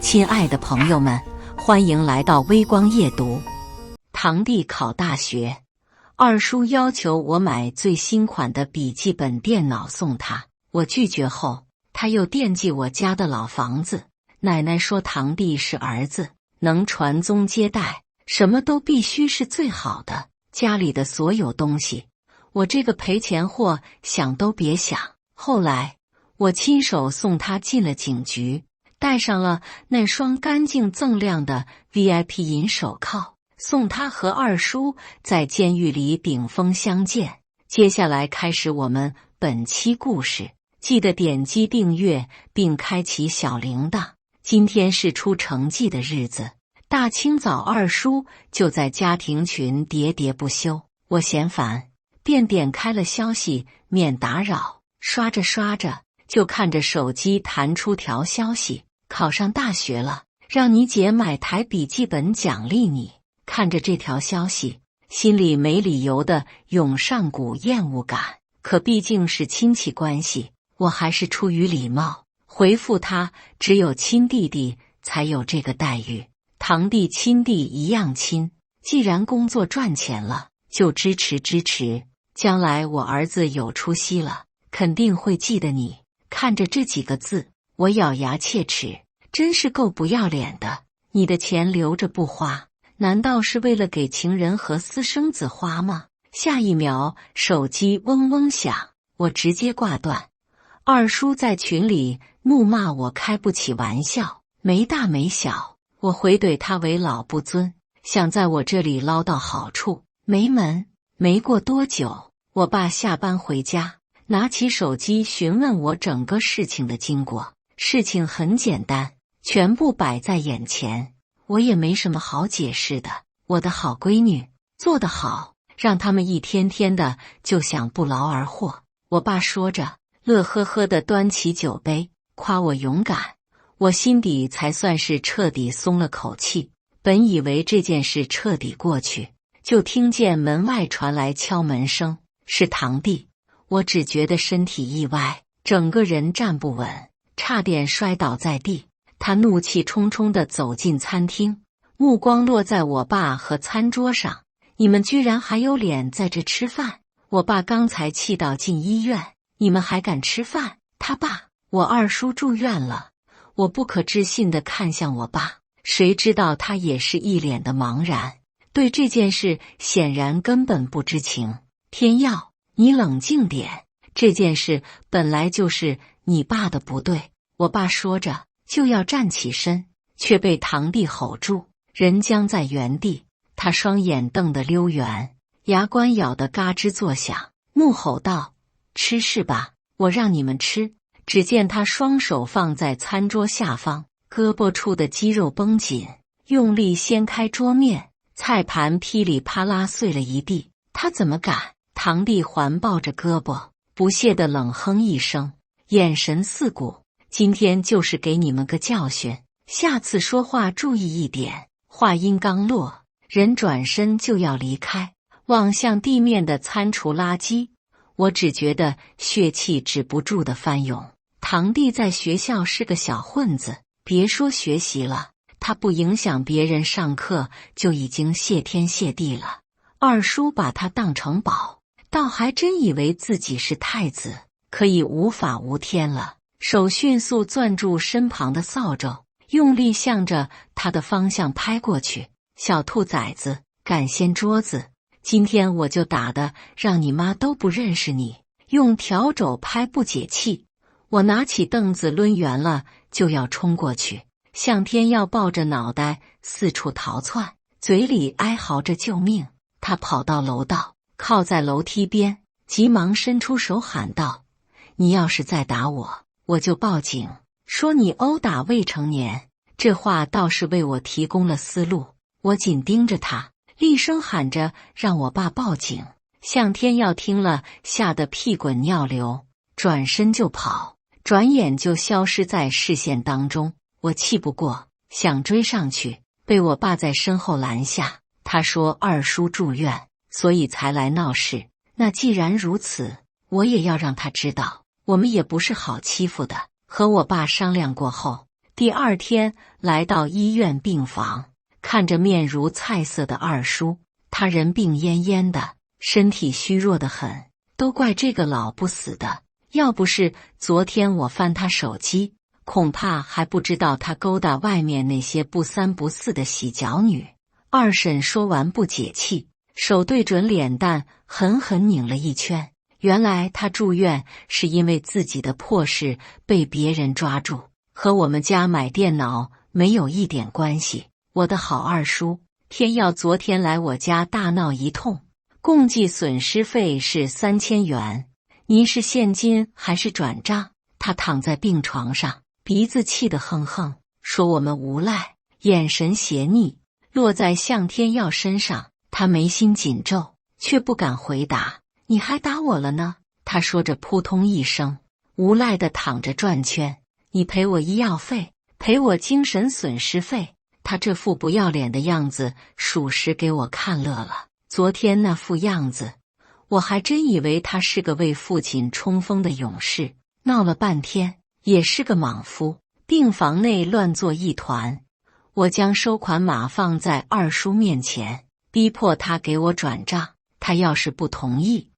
亲爱的朋友们，欢迎来到微光夜读。堂弟考大学，二叔要求我买最新款的笔记本电脑送他，我拒绝后，他又惦记我家的老房子。奶奶说堂弟是儿子，能传宗接代，什么都必须是最好的，家里的所有东西，我这个赔钱货想都别想。后来我亲手送他进了警局，戴上了那双干净锃亮的 VIP 银手铐，送他和二叔在监狱里顶峰相见。接下来开始我们本期故事，记得点击订阅并开启小铃铛。今天是出成绩的日子，大清早二叔就在家庭群喋喋不休，我嫌烦，便点开了消息免打扰，刷着刷着就看着手机弹出条消息，考上大学了，让你姐买台笔记本奖励你。看着这条消息，心里没理由的涌上股厌恶感，可毕竟是亲戚关系，我还是出于礼貌回复他，只有亲弟弟才有这个待遇，堂弟亲弟一样亲，既然工作赚钱了，就支持支持，将来我儿子有出息了，肯定会记得你。看着这几个字，我咬牙切齿，真是够不要脸的。你的钱留着不花，难道是为了给情人和私生子花吗？下一秒手机嗡嗡响，我直接挂断。二叔在群里怒骂我开不起玩笑，没大没小，我回怼他为老不尊，想在我这里捞到好处，没门。没过多久，我爸下班回家，拿起手机询问我整个事情的经过。事情很简单，全部摆在眼前，我也没什么好解释的。我的好闺女做得好，让他们一天天的就想不劳而获。我爸说着，乐呵呵地端起酒杯，夸我勇敢，我心底才算是彻底松了口气。本以为这件事彻底过去，就听见门外传来敲门声，是堂弟。我只觉得身体一歪，整个人站不稳，差点摔倒在地。他怒气冲冲地走进餐厅，目光落在我爸和餐桌上，你们居然还有脸在这吃饭？我爸刚才气到进医院，你们还敢吃饭？他爸，我二叔住院了。我不可置信地看向我爸，谁知道他也是一脸的茫然，对这件事显然根本不知情。天耀，你冷静点，这件事本来就是你爸的不对。我爸说着就要站起身，却被堂弟吼住，人僵在原地。他双眼瞪得溜圆，牙关咬得嘎吱作响，怒吼道：吃是吧？我让你们吃。只见他双手放在餐桌下方，胳膊处的肌肉绷紧，用力掀开桌面，菜盘噼里啪啦碎了一地。他怎么敢？堂弟环抱着胳膊，不屑地冷哼一声，眼神四顾。今天就是给你们个教训，下次说话注意一点。话音刚落，人转身就要离开，望向地面的餐厨垃圾，我只觉得血气止不住的翻涌。堂弟在学校是个小混子，别说学习了，他不影响别人上课就已经谢天谢地了。二叔把他当成宝，倒还真以为自己是太子，可以无法无天了。手迅速攥住身旁的扫帚，用力向着他的方向拍过去。小兔崽子，敢掀桌子，今天我就打的让你妈都不认识你。用笤帚拍不解气，我拿起凳子抡圆了就要冲过去，向天耀抱着脑袋四处逃窜，嘴里哀嚎着救命。他跑到楼道，靠在楼梯边，急忙伸出手喊道：你要是再打我，我就报警，说你殴打未成年。这话倒是为我提供了思路。我紧盯着他，厉声喊着让我爸报警。向天耀听了，吓得屁滚尿流，转身就跑，转眼就消失在视线当中。我气不过，想追上去，被我爸在身后拦下。他说二叔住院，所以才来闹事。那既然如此，我也要让他知道，我们也不是好欺负的。和我爸商量过后，第二天来到医院病房，看着面如菜色的二叔，他人病恹恹的，身体虚弱得很，都怪这个老不死的，要不是昨天我翻他手机，恐怕还不知道他勾搭外面那些不三不四的洗脚女。二婶说完不解气，手对准脸蛋狠狠拧了一圈。原来他住院是因为自己的破事被别人抓住，和我们家买电脑没有一点关系。我的好二叔天耀昨天来我家大闹一通，共计损失费是3000元，您是现金还是转账？他躺在病床上，鼻子气得哼哼，说我们无赖，眼神邪逆，落在向天耀身上。他眉心紧皱，却不敢回答。你还打我了呢？他说着扑通一声，无赖地躺着转圈。你赔我医药费，赔我精神损失费。他这副不要脸的样子，属实给我看乐了。昨天那副样子，我还真以为他是个为父亲冲锋的勇士，闹了半天也是个莽夫。病房内乱作一团，我将收款码放在二叔面前，逼迫他给我转账。他要是不同意，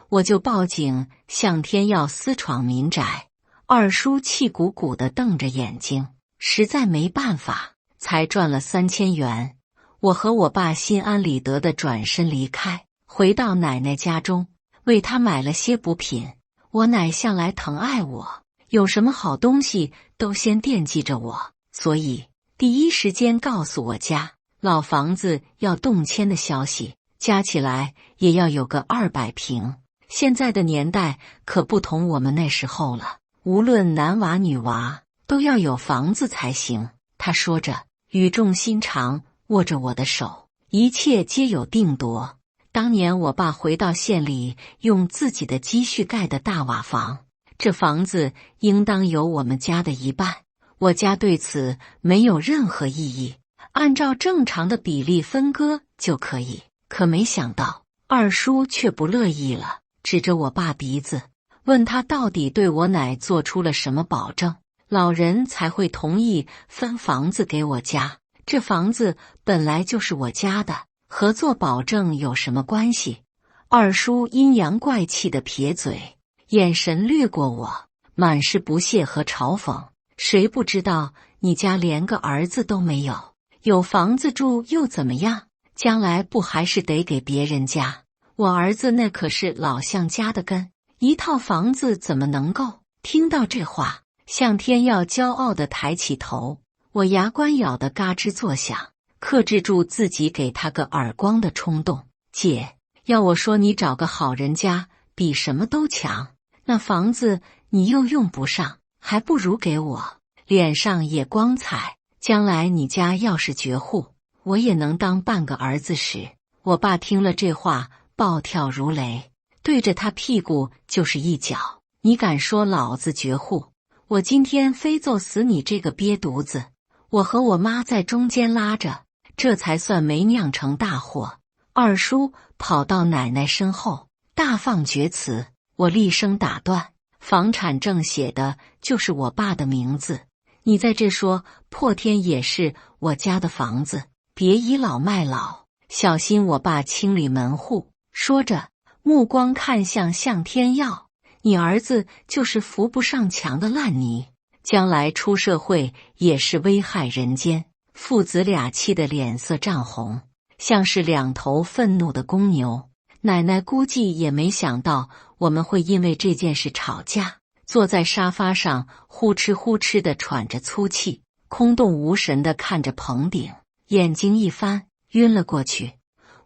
我就报警向天耀私闯民宅。二叔气鼓鼓地瞪着眼睛，实在没办法，才赚了3000元。我和我爸心安理得地转身离开，回到奶奶家中，为她买了些补品。我奶向来疼爱我，有什么好东西都先惦记着我，所以第一时间告诉我家老房子要动迁的消息，加起来也要有个200平。现在的年代可不同我们那时候了，无论男娃女娃都要有房子才行。他说着，语重心长，握着我的手，一切皆有定夺。当年我爸回到县里，用自己的积蓄盖的大瓦房，这房子应当有我们家的一半。我家对此没有任何异议，按照正常的比例分割就可以。可没想到二叔却不乐意了，指着我爸鼻子，问他到底对我奶做出了什么保证，老人才会同意分房子给我家。这房子本来就是我家的，和做保证有什么关系？二叔阴阳怪气的撇嘴，眼神掠过我，满是不屑和嘲讽。谁不知道你家连个儿子都没有，有房子住又怎么样？将来不还是得给别人家？我儿子那可是老向家的根，一套房子怎么能够？听到这话，向天耀骄傲地抬起头，我牙关咬得嘎吱作响，克制住自己给他个耳光的冲动。姐，要我说你找个好人家比什么都强，那房子你又用不上，还不如给我，脸上也光彩。将来你家要是绝户，我也能当半个儿子使。我爸听了这话，暴跳如雷，对着他屁股就是一脚。你敢说老子绝户？我今天非揍死你这个瘪犊子！我和我妈在中间拉着，这才算没酿成大祸。二叔跑到奶奶身后，大放厥词。我厉声打断，房产证写的就是我爸的名字，你在这说破天也是我家的房子，别倚老卖老，小心我爸清理门户。说着，目光看向向天耀，你儿子就是扶不上墙的烂泥，将来出社会也是危害人间。父子俩气得脸色涨红，像是两头愤怒的公牛。奶奶估计也没想到我们会因为这件事吵架，坐在沙发上呼哧呼哧地喘着粗气，空洞无神地看着棚顶，眼睛一翻，晕了过去。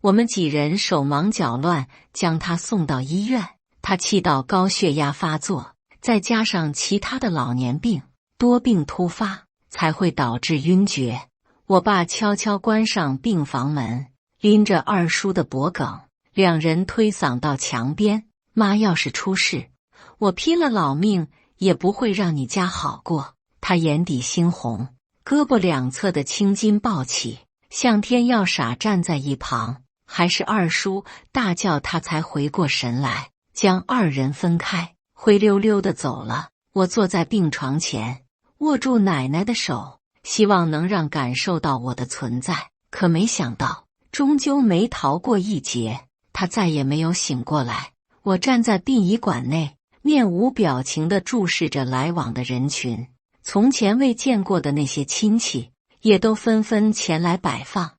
我们几人手忙脚乱将他送到医院，他气到高血压发作，再加上其他的老年病，多病突发，才会导致晕厥。我爸悄悄关上病房门，拎着二叔的脖梗，两人推搡到墙边。妈要是出事，我拼了老命也不会让你家好过。他眼底猩红，胳膊两侧的青筋暴起。向天耀傻站在一旁，还是二叔大叫他才回过神来，将二人分开，灰溜溜地走了。我坐在病床前，握住奶奶的手，希望能让感受到我的存在。可没想到，终究没逃过一劫，他再也没有醒过来。我站在殡仪馆内，面无表情地注视着来往的人群。从前未见过的那些亲戚，也都纷纷前来摆放。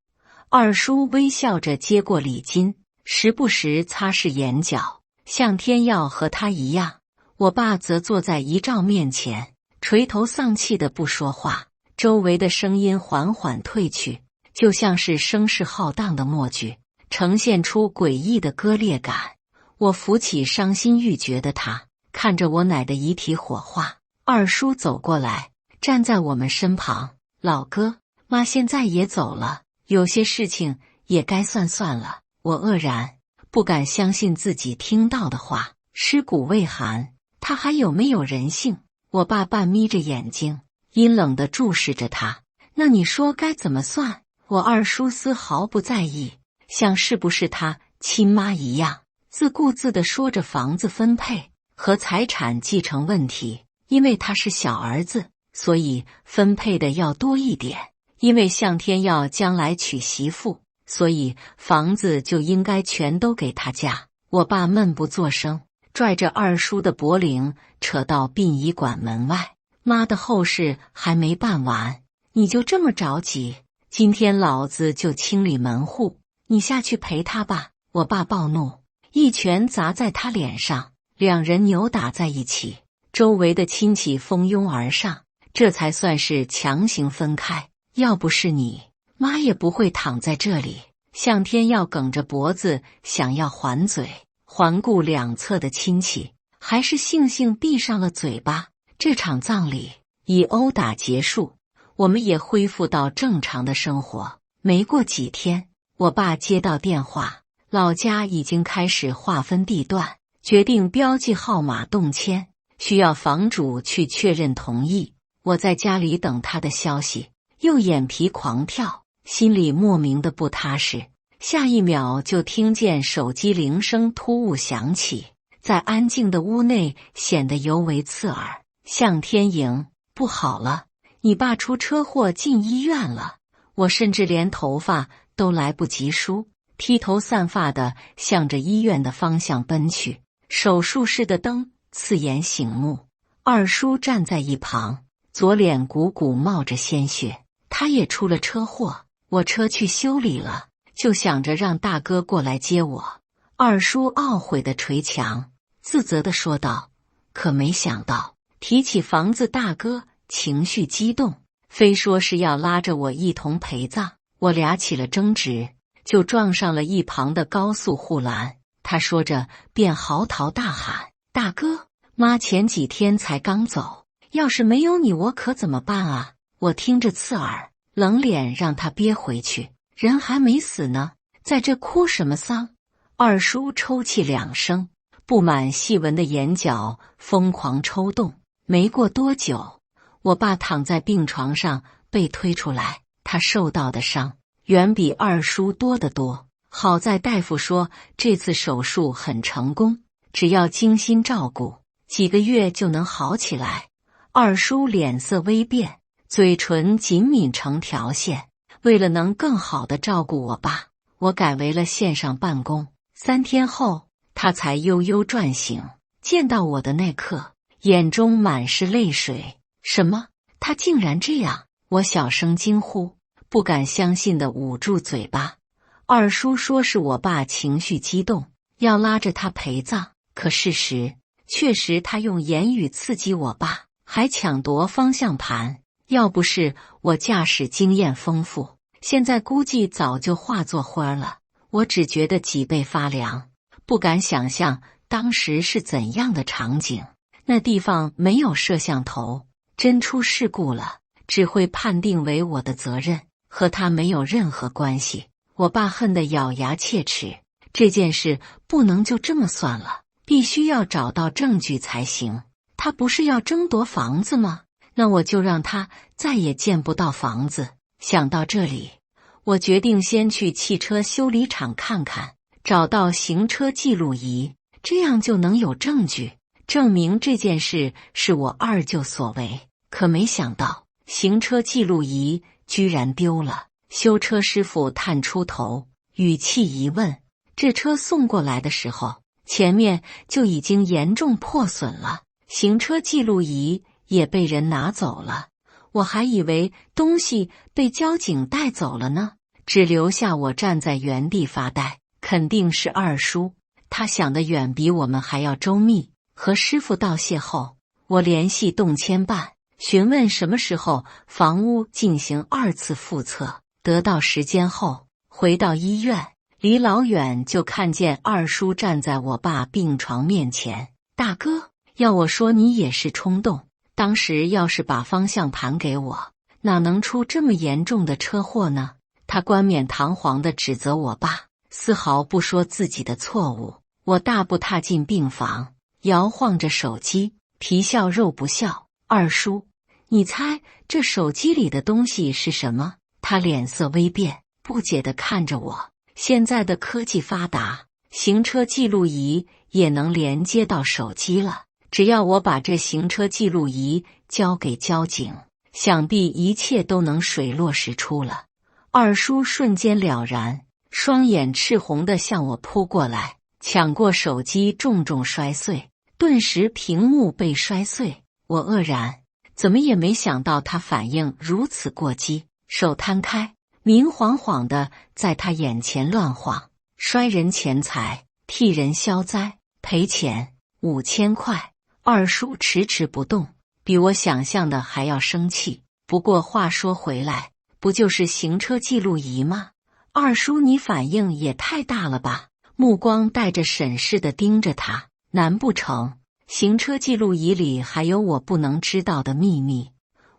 二叔微笑着接过礼金，时不时擦拭眼角，向天耀和他一样。我爸则坐在遗照面前，垂头丧气的不说话。周围的声音缓缓退去，就像是声势浩荡的默剧，呈现出诡异的割裂感。我扶起伤心欲绝的他，看着我奶的遗体火化。二叔走过来，站在我们身旁。老哥，妈现在也走了，有些事情也该算了。我愕然，不敢相信自己听到的话。尸骨未寒，他还有没有人性？我爸半眯着眼睛，阴冷地注视着他。那你说该怎么算？我二叔丝毫不在意，像是不是他亲妈一样，自顾自地说着房子分配和财产继承问题。因为他是小儿子，所以分配的要多一点。因为向天耀将来娶媳妇，所以房子就应该全都给他家。我爸闷不作声，拽着二叔的脖领扯到殡仪馆门外。妈的后事还没办完，你就这么着急？今天老子就清理门户，你下去陪他吧。我爸暴怒，一拳砸在他脸上，两人扭打在一起。周围的亲戚蜂拥而上，这才算是强行分开。要不是你，妈也不会躺在这里。向天耀梗着脖子想要还嘴，环顾两侧的亲戚，还是悻悻闭上了嘴巴。这场葬礼以殴打结束，我们也恢复到正常的生活。没过几天，我爸接到电话，老家已经开始划分地段，决定标记号码动迁，需要房主去确认同意。我在家里等他的消息，又眼皮狂跳，心里莫名的不踏实。下一秒就听见手机铃声突兀响起，在安静的屋内显得尤为刺耳。向天莹，不好了，你爸出车祸进医院了。我甚至连头发都来不及梳，披头散发的向着医院的方向奔去。手术室的灯刺眼醒目，二叔站在一旁，左脸鼓鼓冒着鲜血。他也出了车祸，我车去修理了，就想着让大哥过来接我。二叔懊悔地捶墙，自责地说道。可没想到提起房子，大哥情绪激动，非说是要拉着我一同陪葬。我俩起了争执，就撞上了一旁的高速护栏。他说着便嚎啕大喊，大哥，妈前几天才刚走，要是没有你我可怎么办啊？我听着刺耳，冷脸让他憋回去，人还没死呢，在这哭什么丧？二叔抽泣两声，布满细纹的眼角疯狂抽动。没过多久，我爸躺在病床上被推出来，他受到的伤远比二叔多得多。好在大夫说这次手术很成功，只要精心照顾，几个月就能好起来。二叔脸色微变，嘴唇紧抿成条线。为了能更好地照顾我爸，我改为了线上办公。3天后，他才悠悠转醒。见到我的那刻，眼中满是泪水。什么？他竟然这样！我小声惊呼，不敢相信地捂住嘴巴。二叔说是我爸情绪激动，要拉着他陪葬，可事实确实他用言语刺激我爸，还抢夺方向盘。要不是我驾驶经验丰富，现在估计早就化作灰了。我只觉得脊背发凉，不敢想象当时是怎样的场景。那地方没有摄像头，真出事故了，只会判定为我的责任，和他没有任何关系。我爸恨得咬牙切齿，这件事不能就这么算了，必须要找到证据才行。他不是要争夺房子吗？那我就让他再也见不到房子。想到这里，我决定先去汽车修理厂看看，找到行车记录仪，这样就能有证据证明这件事是我二舅所为。可没想到，行车记录仪居然丢了。修车师傅探出头，语气疑问：这车送过来的时候，前面就已经严重破损了，行车记录仪也被人拿走了，我还以为东西被交警带走了呢，只留下我站在原地发呆。肯定是二叔，他想得远比我们还要周密。和师傅道谢后，我联系动迁办，询问什么时候房屋进行2次复测。得到时间后，回到医院，离老远就看见二叔站在我爸病床面前。大哥，要我说你也是冲动，当时要是把方向盘给我，哪能出这么严重的车祸呢？他冠冕堂皇地指责我爸，丝毫不说自己的错误。我大步踏进病房，摇晃着手机，皮笑肉不笑。二叔，你猜这手机里的东西是什么？他脸色微变，不解地看着我。现在的科技发达，行车记录仪也能连接到手机了。只要我把这行车记录仪交给交警，想必一切都能水落石出了。二叔瞬间了然，双眼赤红地向我扑过来，抢过手机重重摔碎，顿时屏幕被摔碎。我愕然，怎么也没想到他反应如此过激，手摊开，明晃晃的在他眼前乱晃，摔人钱财，替人消灾，赔钱5000块。二叔迟迟不动，比我想象的还要生气。不过话说回来，不就是行车记录仪吗？二叔你反应也太大了吧？目光带着审视的盯着他，难不成行车记录仪里还有我不能知道的秘密？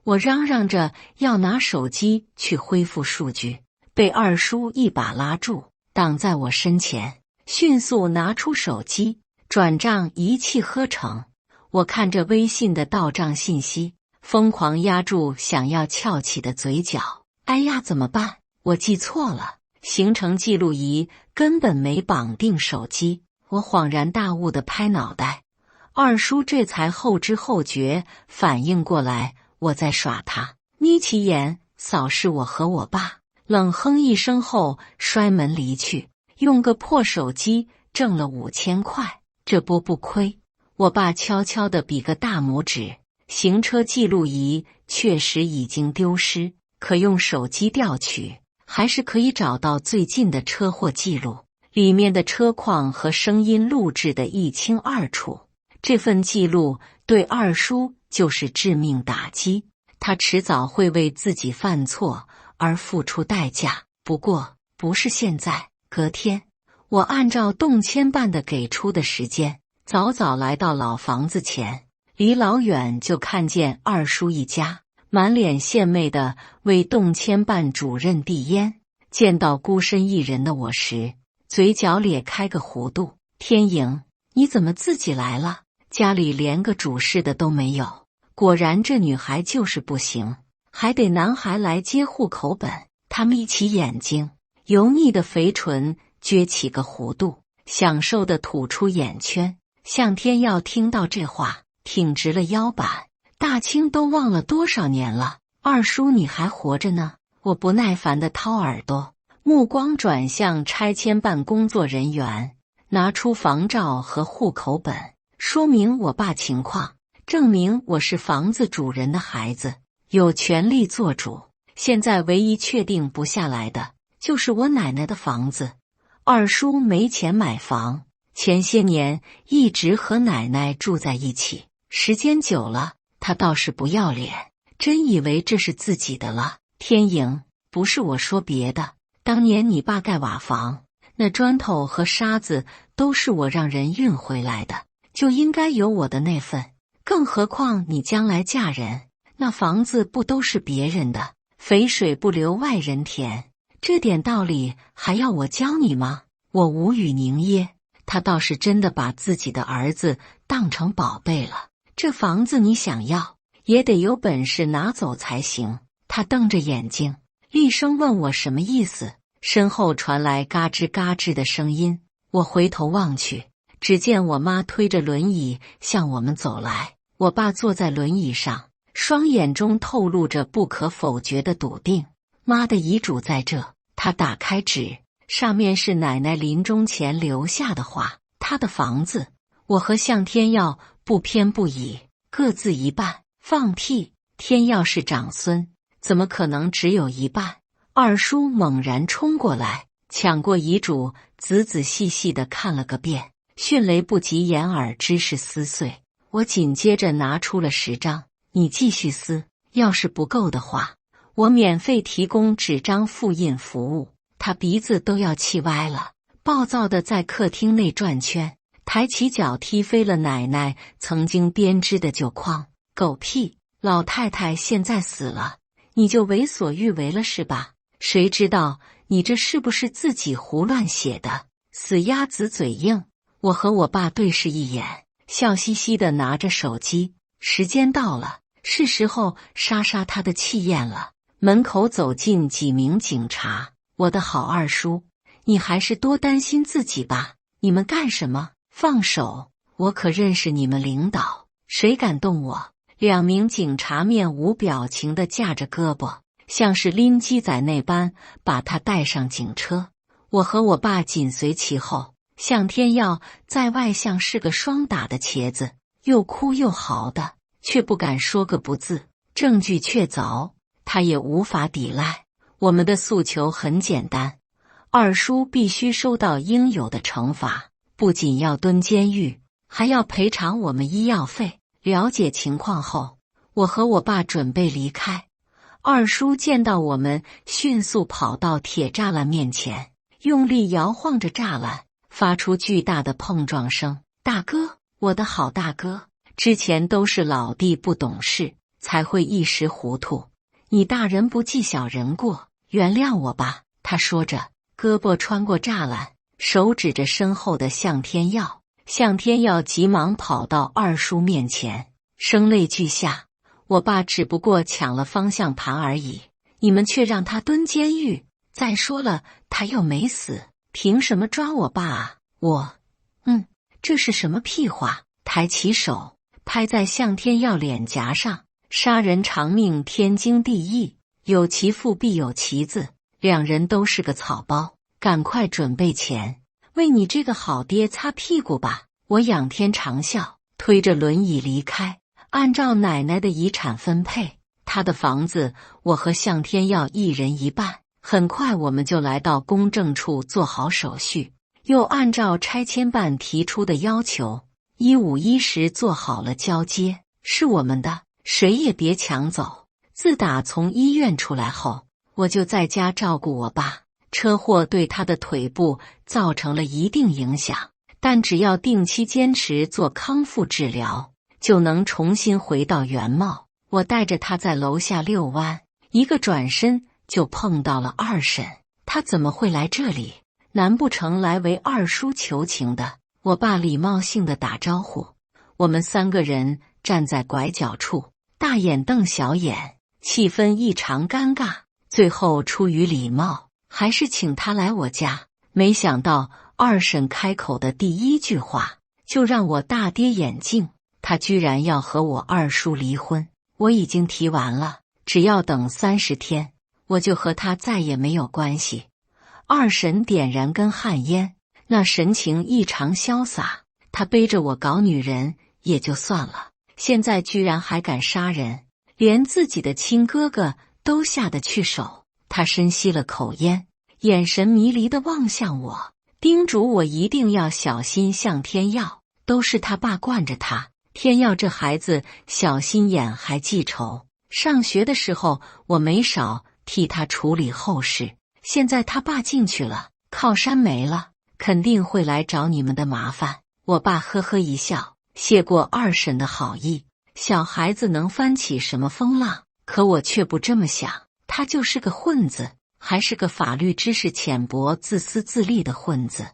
我嚷嚷着要拿手机去恢复数据，被二叔一把拉住，挡在我身前，迅速拿出手机，转账一气呵成。我看着微信的到账信息，疯狂压住想要翘起的嘴角。哎呀，怎么办？我记错了，行程记录仪根本没绑定手机。我恍然大悟地拍脑袋，二叔这才后知后觉反应过来我在耍他，眯起眼扫视我和我爸，冷哼一声后摔门离去。用个破手机挣了5000块，这波不亏。我爸悄悄地比个大拇指，行车记录仪确实已经丢失，可用手机调取，还是可以找到最近的车祸记录，里面的车况和声音录制得一清二楚。这份记录对二叔就是致命打击，他迟早会为自己犯错而付出代价。不过不是现在。隔天，我按照动迁办的给出的时间，早早来到老房子前，离老远就看见二叔一家满脸献媚地为动迁办主任递烟。见到孤身一人的我时，嘴角咧开个弧度。天莹，你怎么自己来了？家里连个主事的都没有。果然这女孩就是不行，还得男孩来接户口本。他眯起眼睛，油腻的肥唇撅起个弧度，享受地吐出眼圈。向天耀听到这话，挺直了腰板。大清都忘了多少年了，二叔你还活着呢？我不耐烦地掏耳朵，目光转向拆迁办工作人员，拿出房照和户口本，说明我爸情况，证明我是房子主人的孩子，有权利做主。现在唯一确定不下来的就是我奶奶的房子。二叔没钱买房，前些年一直和奶奶住在一起，时间久了，他倒是不要脸，真以为这是自己的了。天莹，不是我说别的，当年你爸盖瓦房，那砖头和沙子都是我让人运回来的，就应该有我的那份。更何况你将来嫁人，那房子不都是别人的？肥水不流外人田，这点道理还要我教你吗？我无语凝噎。他倒是真的把自己的儿子当成宝贝了。这房子你想要，也得有本事拿走才行。他瞪着眼睛，厉声问我什么意思。身后传来嘎吱嘎吱的声音，我回头望去，只见我妈推着轮椅向我们走来，我爸坐在轮椅上，双眼中透露着不可否决的笃定。妈的遗嘱在这。他打开纸，上面是奶奶临终前留下的话。她的房子，我和向天耀不偏不倚，各自一半。放屁！天耀是长孙，怎么可能只有一半？二叔猛然冲过来，抢过遗嘱，仔仔细细地看了个遍。迅雷不及掩耳，知识撕碎。我紧接着拿出了10张，你继续撕，要是不够的话，我免费提供纸张复印服务。他鼻子都要气歪了，暴躁地在客厅内转圈，抬起脚踢飞了奶奶曾经编织的旧筐。狗屁！老太太现在死了，你就为所欲为了是吧？谁知道你这是不是自己胡乱写的？死鸭子嘴硬。我和我爸对视一眼，笑嘻嘻地拿着手机。时间到了，是时候杀他的气焰了。门口走进几名警察。我的好二叔，你还是多担心自己吧。你们干什么？放手！我可认识你们领导，谁敢动我？2名警察面无表情地架着胳膊，像是拎鸡仔那般把他带上警车。我和我爸紧随其后。向天耀在外像是个霜打的茄子，又哭又嚎的，却不敢说个不字，证据确凿，他也无法抵赖。我们的诉求很简单，二叔必须受到应有的惩罚，不仅要蹲监狱，还要赔偿我们医药费。了解情况后，我和我爸准备离开。二叔见到我们，迅速跑到铁栅栏面前，用力摇晃着栅栏，发出巨大的碰撞声。大哥，我的好大哥，之前都是老弟不懂事，才会一时糊涂。你大人不计小人过，原谅我吧。他说着，胳膊穿过栅栏，手指着身后的向天耀。向天耀急忙跑到二叔面前，声泪俱下。我爸只不过抢了方向盘而已，你们却让他蹲监狱。再说了，他又没死，凭什么抓我爸啊？这是什么屁话？抬起手拍在向天耀脸颊上。杀人偿命，天经地义，有其父必有其子，两人都是个草包，赶快准备钱，为你这个好爹擦屁股吧。我仰天长啸，推着轮椅离开。按照奶奶的遗产分配，她的房子我和向天耀一人一半。很快我们就来到公证处做好手续，又按照拆迁办提出的要求，1/5/10做好了交接，是我们的，谁也别抢走。自打从医院出来后，我就在家照顾我爸。车祸对他的腿部造成了一定影响，但只要定期坚持做康复治疗，就能重新回到原貌。我带着他在楼下遛弯，一个转身就碰到了二婶。他怎么会来这里？难不成来为二叔求情的？我爸礼貌性的打招呼。我们3个人站在拐角处，大眼瞪小眼，气氛异常尴尬。最后出于礼貌，还是请他来我家。没想到二婶开口的第一句话就让我大跌眼镜，他居然要和我二叔离婚。我已经提完了，只要等30天，我就和他再也没有关系。二婶点燃根旱烟，那神情异常潇洒。他背着我搞女人也就算了，现在居然还敢杀人，连自己的亲哥哥都下得去手。他深吸了口烟，眼神迷离地望向我，叮嘱我一定要小心向天耀，都是他爸惯着他。天耀这孩子小心眼还记仇，上学的时候我没少替他处理后事，现在他爸进去了，靠山没了，肯定会来找你们的麻烦。我爸呵呵一笑，谢过二婶的好意，小孩子能翻起什么风浪？可我却不这么想，他就是个混子，还是个法律知识浅薄、自私自利的混子。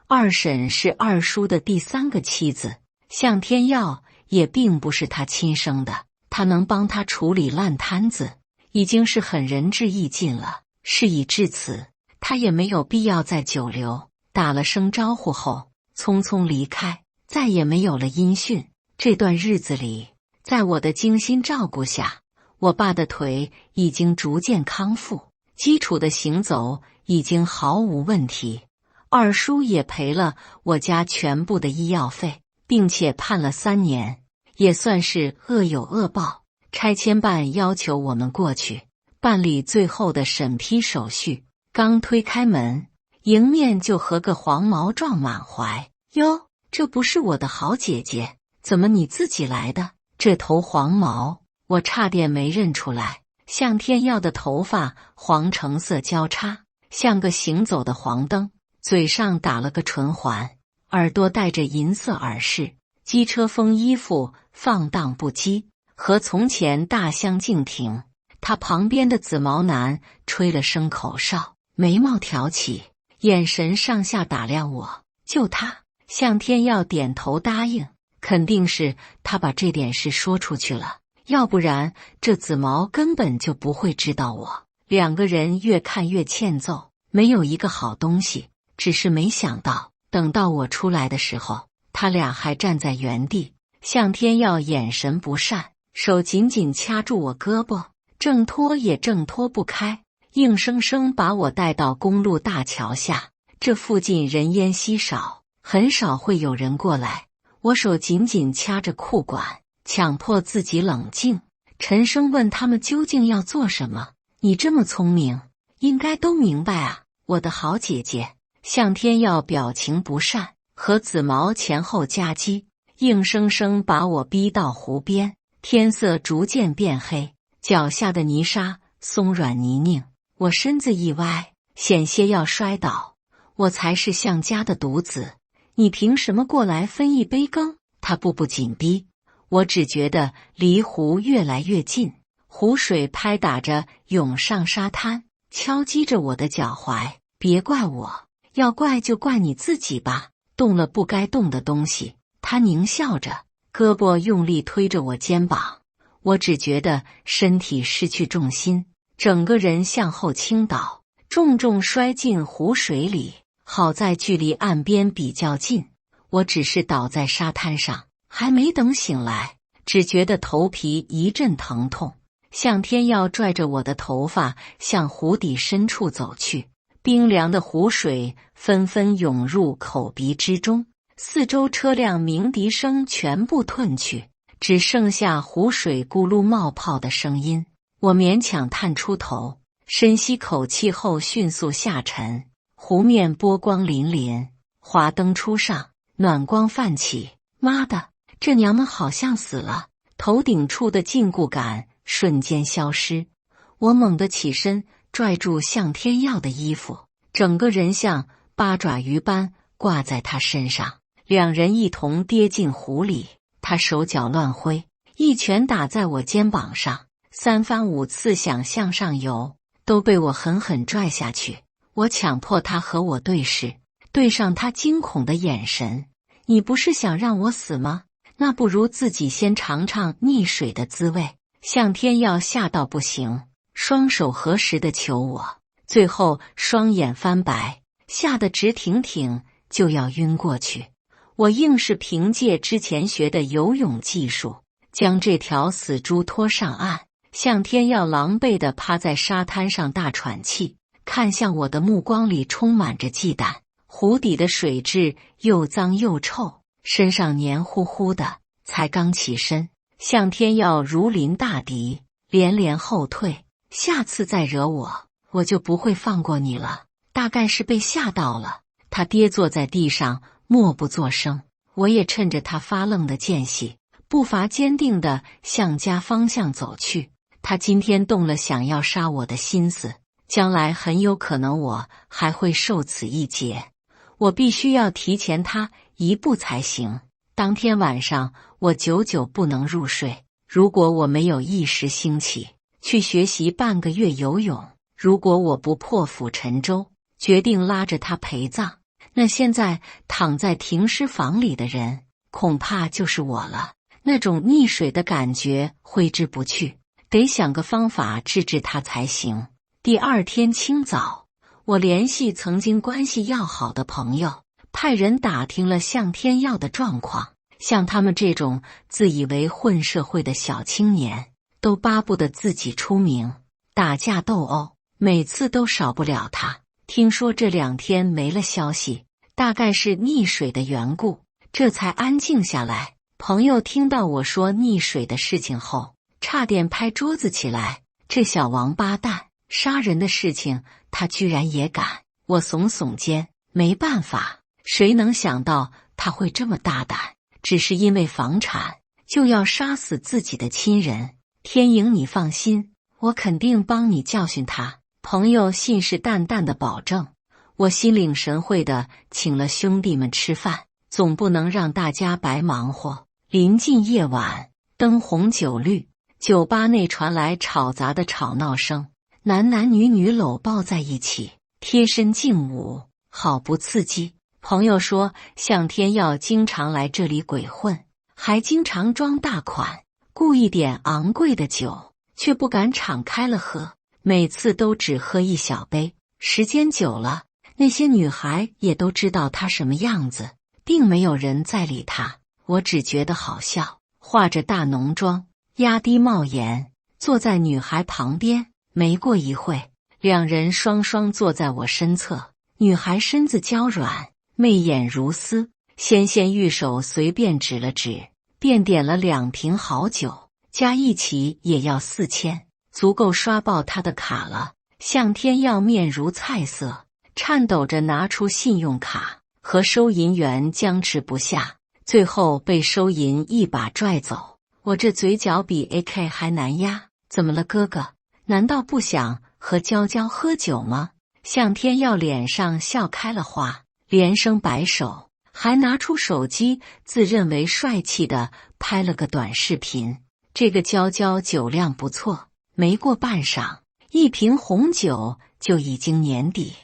二婶是二叔的第3个妻子，向天耀也并不是他亲生的，他能帮他处理烂摊子，已经是很仁至义尽了。事已至此，他也没有必要再久留。打了声招呼后，匆匆离开，再也没有了音讯。这段日子里，在我的精心照顾下，我爸的腿已经逐渐康复，基础的行走已经毫无问题。二叔也赔了我家全部的医药费，并且判了3年，也算是恶有恶报。拆迁办要求我们过去办理最后的审批手续，刚推开门，迎面就和个黄毛撞满怀。哟，这不是我的好姐姐，怎么你自己来的？这头黄毛，我差点没认出来。向天耀的头发黄橙色交叉，像个行走的黄灯，嘴上打了个唇环，耳朵戴着银色耳饰，机车风衣服放荡不羁，和从前大相径庭。他旁边的紫毛男吹了声口哨，眉毛挑起，眼神上下打量我。就他，向天耀点头答应，肯定是他把这点事说出去了，要不然这紫毛根本就不会知道我。2个人越看越欠揍，没有一个好东西。只是没想到，等到我出来的时候，他俩还站在原地。向天耀眼神不善，手紧紧掐住我胳膊，挣脱也挣脱不开，硬生生把我带到公路大桥下。这附近人烟稀少，很少会有人过来。我手紧紧掐着裤管，强迫自己冷静，沉声问他们究竟要做什么。你这么聪明，应该都明白啊，我的好姐姐。向天耀表情不善，和紫毛前后夹击，硬生生把我逼到湖边。天色逐渐变黑，脚下的泥沙松软泥泞，我身子一歪，险些要摔倒。我才是向家的独子，你凭什么过来分一杯羹？他步步紧逼，我只觉得离湖越来越近，湖水拍打着涌上沙滩，敲击着我的脚踝。别怪我，要怪就怪你自己吧，动了不该动的东西。他狞笑着，胳膊用力推着我肩膀，我只觉得身体失去重心，整个人向后倾倒，重重摔进湖水里。好在距离岸边比较近，我只是倒在沙滩上，还没等醒来，只觉得头皮一阵疼痛。向天耀拽着我的头发向湖底深处走去，冰凉的湖水纷纷涌入口鼻之中，四周车辆鸣笛声全部褪去，只剩下湖水咕噜冒泡的声音。我勉强探出头，深吸口气后迅速下沉。湖面波光粼粼，华灯初上，暖光泛起。妈的，这娘们好像死了！头顶处的禁锢感瞬间消失，我猛地起身，拽住向天耀的衣服，整个人像八爪鱼般挂在他身上。2人一同跌进湖里，他手脚乱挥，一拳打在我肩膀上，3番5次想向上游，都被我狠狠拽下去。我强迫他和我对视，对上他惊恐的眼神。你不是想让我死吗？那不如自己先尝尝溺水的滋味。向天耀吓到不行，双手合十的求我，最后双眼翻白，吓得直挺挺，就要晕过去。我硬是凭借之前学的游泳技术，将这条死猪拖上岸。向天耀狼狈地趴在沙滩上大喘气，看向我的目光里充满着忌惮。湖底的水质又脏又臭，身上黏糊糊的。才刚起身，向天耀如临大敌，连连后退。下次再惹我，我就不会放过你了。大概是被吓到了，他跌坐在地上，默不作声。我也趁着他发愣的间隙，步伐坚定地向家方向走去。他今天动了想要杀我的心思，将来很有可能我还会受此一劫。我必须要提前他一步才行。当天晚上，我久久不能入睡。如果我没有一时兴起去学习半个月游泳，如果我不破釜沉舟，决定拉着他陪葬，那现在躺在停尸房里的人，恐怕就是我了。那种溺水的感觉挥之不去，得想个方法治治他才行。第2天清早，我联系曾经关系要好的朋友，派人打听了向天耀的状况。像他们这种自以为混社会的小青年，都巴不得自己出名，打架斗殴，每次都少不了他。听说这2天没了消息，大概是溺水的缘故，这才安静下来。朋友听到我说溺水的事情后，差点拍桌子起来，这小王八蛋，杀人的事情他居然也敢。我耸耸肩，没办法，谁能想到他会这么大胆，只是因为房产就要杀死自己的亲人。天莹，你放心，我肯定帮你教训他。朋友信誓旦旦的保证。我心领神会的请了兄弟们吃饭，总不能让大家白忙活。临近夜晚，灯红酒绿，酒吧内传来吵杂的吵闹声，男男女女搂抱在一起，贴身劲舞，好不刺激。朋友说向天耀经常来这里鬼混，还经常装大款，雇一点昂贵的酒，却不敢敞开了喝，每次都只喝一小杯。时间久了，那些女孩也都知道他什么样子，并没有人再理他。我只觉得好笑，化着大浓妆，压低帽檐，坐在女孩旁边。没过一会，两人双双坐在我身侧，女孩身子娇软，媚眼如丝，纤纤玉手随便指了指，便点了2瓶好酒，加一起也要4000，足够刷爆他的卡了。向天耀面如菜色，颤抖着拿出信用卡，和收银员僵持不下，最后被收银一把拽走。我这嘴角比 AK 还难压。怎么了哥哥？难道不想和娇娇喝酒吗？向天耀脸上笑开了花，连声摆手，还拿出手机自认为帅气的拍了个短视频。这个娇娇酒量不错，没过半晌，1瓶红酒就已经年底。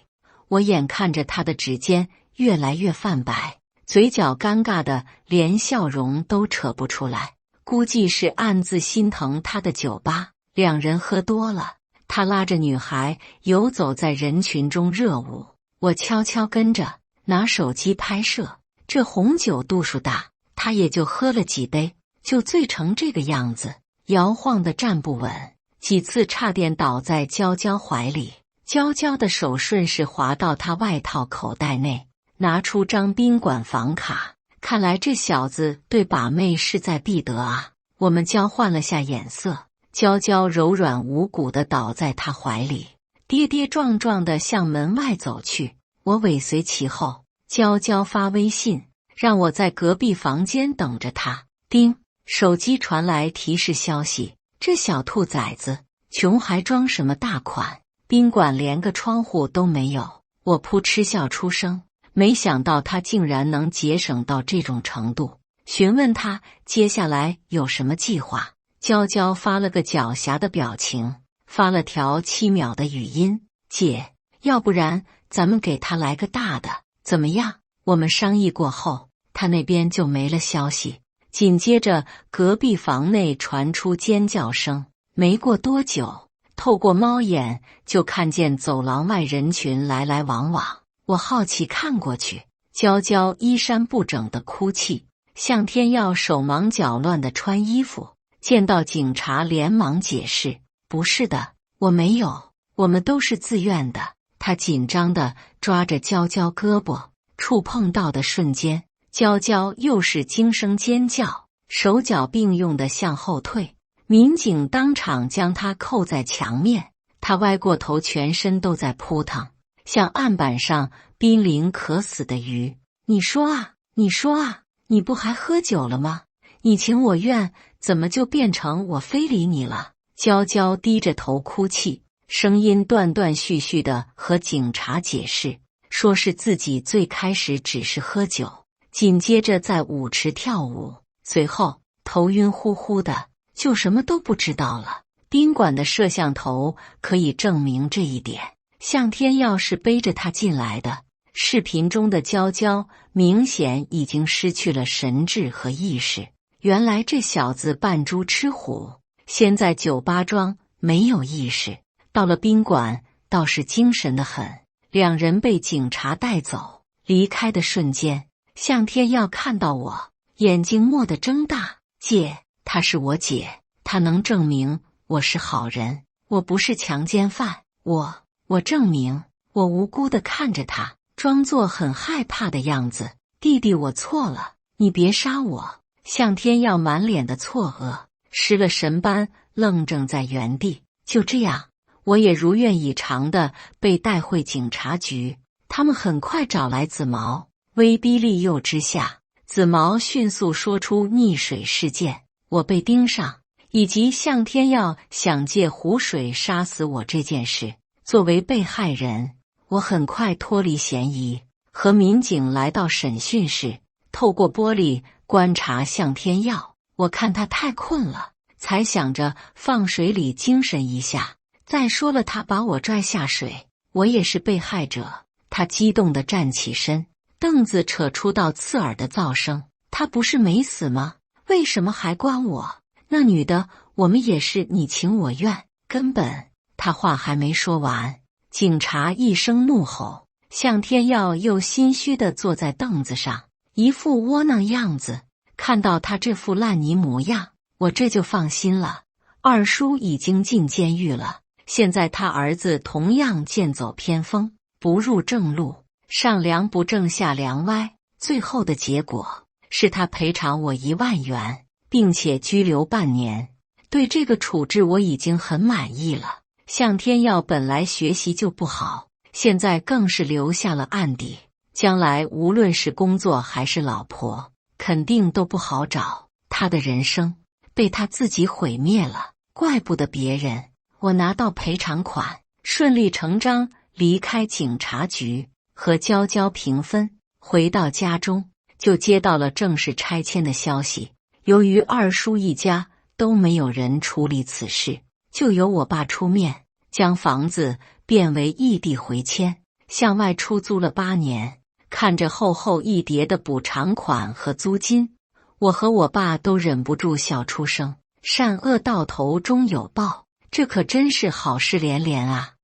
我眼看着她的指尖越来越泛白，嘴角尴尬的连笑容都扯不出来，估计是暗自心疼她的酒吧。两人喝多了，他拉着女孩游走在人群中热舞，我悄悄跟着，拿手机拍摄。这红酒度数大，他也就喝了几杯，就醉成这个样子，摇晃的站不稳，几次差点倒在娇娇怀里。娇娇的手顺势滑到他外套口袋内，拿出张宾馆房卡。看来这小子对把妹势在必得啊！我们交换了下眼色。娇娇柔软无骨地倒在他怀里，跌跌撞撞地向门外走去。我尾随其后。娇娇发微信让我在隔壁房间等着她。叮，手机传来提示消息。这小兔崽子，穷还装什么大款？宾馆连个窗户都没有。我扑嗤笑出声，没想到他竟然能节省到这种程度。询问他接下来有什么计划。娇娇发了个狡黠的表情，发了条7秒的语音：姐，要不然咱们给他来个大的，怎么样？我们商议过后，他那边就没了消息。紧接着隔壁房内传出尖叫声，没过多久，透过猫眼就看见走廊外人群来来往往。我好奇看过去，娇娇衣衫不整的哭泣，向天耀手忙脚乱的穿衣服。见到警察连忙解释：不是的，我没有，我们都是自愿的。他紧张地抓着娇娇胳膊，触碰到的瞬间，娇娇又是惊声尖叫，手脚并用地向后退。民警当场将他扣在墙面，他歪过头，全身都在扑腾，像案板上濒临渴死的鱼。你说啊，你说啊，你不还喝酒了吗？你情我愿，怎么就变成我非礼你了？娇娇低着头哭泣，声音断断续续的和警察解释，说是自己最开始只是喝酒，紧接着在舞池跳舞，随后头晕乎乎的，就什么都不知道了。宾馆的摄像头可以证明这一点。向天耀是背着他进来的，视频中的娇娇明显已经失去了神智和意识。原来这小子扮猪吃虎，先在酒吧装没有意识，到了宾馆倒是精神得很。两人被警察带走，离开的瞬间，向天耀看到我，眼睛蓦地睁大。姐，她是我姐，她能证明我是好人，我不是强奸犯。我证明。我无辜地看着他，装作很害怕的样子。弟弟，我错了，你别杀我。向天耀满脸的错愕，失了神般愣怔在原地。就这样，我也如愿以偿地被带回警察局。他们很快找来子毛，威逼利诱之下，子毛迅速说出溺水事件，我被盯上，以及向天耀想借湖水杀死我这件事。作为被害人，我很快脱离嫌疑，和民警来到审讯室，透过玻璃观察向天耀。我看他太困了，才想着放水里精神一下。再说了，他把我拽下水，我也是被害者。他激动地站起身，凳子扯出到刺耳的噪声。他不是没死吗？为什么还关我？那女的，我们也是你情我愿，根本……他话还没说完，警察一声怒吼，向天耀又心虚地坐在凳子上，一副窝囊样子。看到他这副烂泥模样，我这就放心了。二叔已经进监狱了，现在他儿子同样剑走偏锋，不入正路，上梁不正下梁歪。最后的结果是他赔偿我1万元，并且拘留半年。对这个处置我已经很满意了。向天耀本来学习就不好，现在更是留下了案底，将来无论是工作还是老婆，肯定都不好找。他的人生被他自己毁灭了，怪不得别人。我拿到赔偿款，顺理成章离开警察局，和娇娇平分。回到家中，就接到了正式拆迁的消息。由于二叔一家都没有人处理此事，就由我爸出面，将房子变为异地回迁，向外出租了8年。看着厚厚一叠的补偿款和租金，我和我爸都忍不住笑出声。善恶到头终有报，这可真是好事连连啊！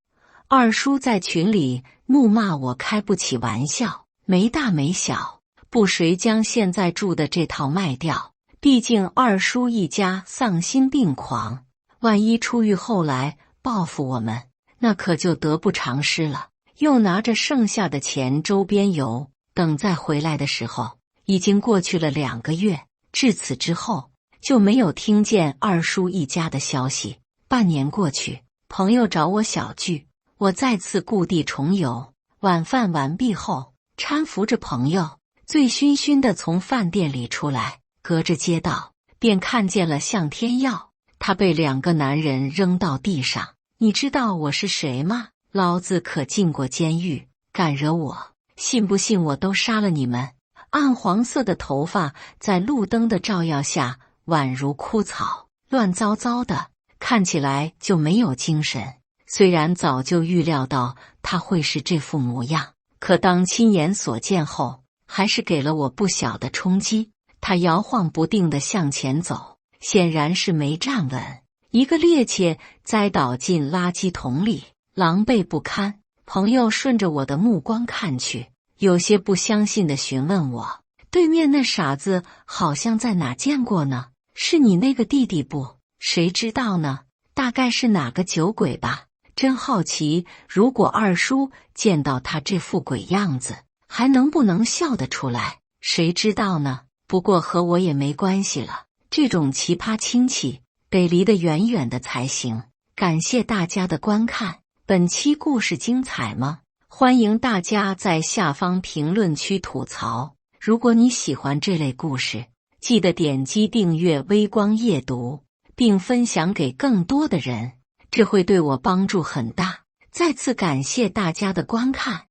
二叔在群里怒骂我开不起玩笑，没大没小，不谁将现在住的这套卖掉。毕竟二叔一家丧心病狂，万一出狱后来报复我们，那可就得不偿失了。又拿着剩下的钱周边游，等再回来的时候，已经过去了2个月。至此之后，就没有听见二叔一家的消息。半年过去，朋友找我小聚，我再次故地重游。晚饭完毕后，搀扶着朋友，醉醺醺地从饭店里出来，隔着街道便看见了向天耀。他被2个男人扔到地上。你知道我是谁吗？老子可进过监狱，敢惹我，信不信我都杀了你们？暗黄色的头发在路灯的照耀下宛如枯草，乱糟糟的，看起来就没有精神。虽然早就预料到他会是这副模样，可当亲眼所见后，还是给了我不小的冲击。他摇晃不定地向前走，显然是没站稳，一个趔趄栽倒进垃圾桶里，狼狈不堪。朋友顺着我的目光看去，有些不相信地询问我，对面那傻子好像在哪见过呢？是你那个弟弟不？谁知道呢？大概是哪个酒鬼吧。真好奇，如果二叔见到他这副鬼样子，还能不能笑得出来？谁知道呢？不过和我也没关系了，这种奇葩亲戚得离得远远的才行。感谢大家的观看，本期故事精彩吗？欢迎大家在下方评论区吐槽。如果你喜欢这类故事，记得点击订阅微光夜读，并分享给更多的人，这会对我帮助很大。再次感谢大家的观看。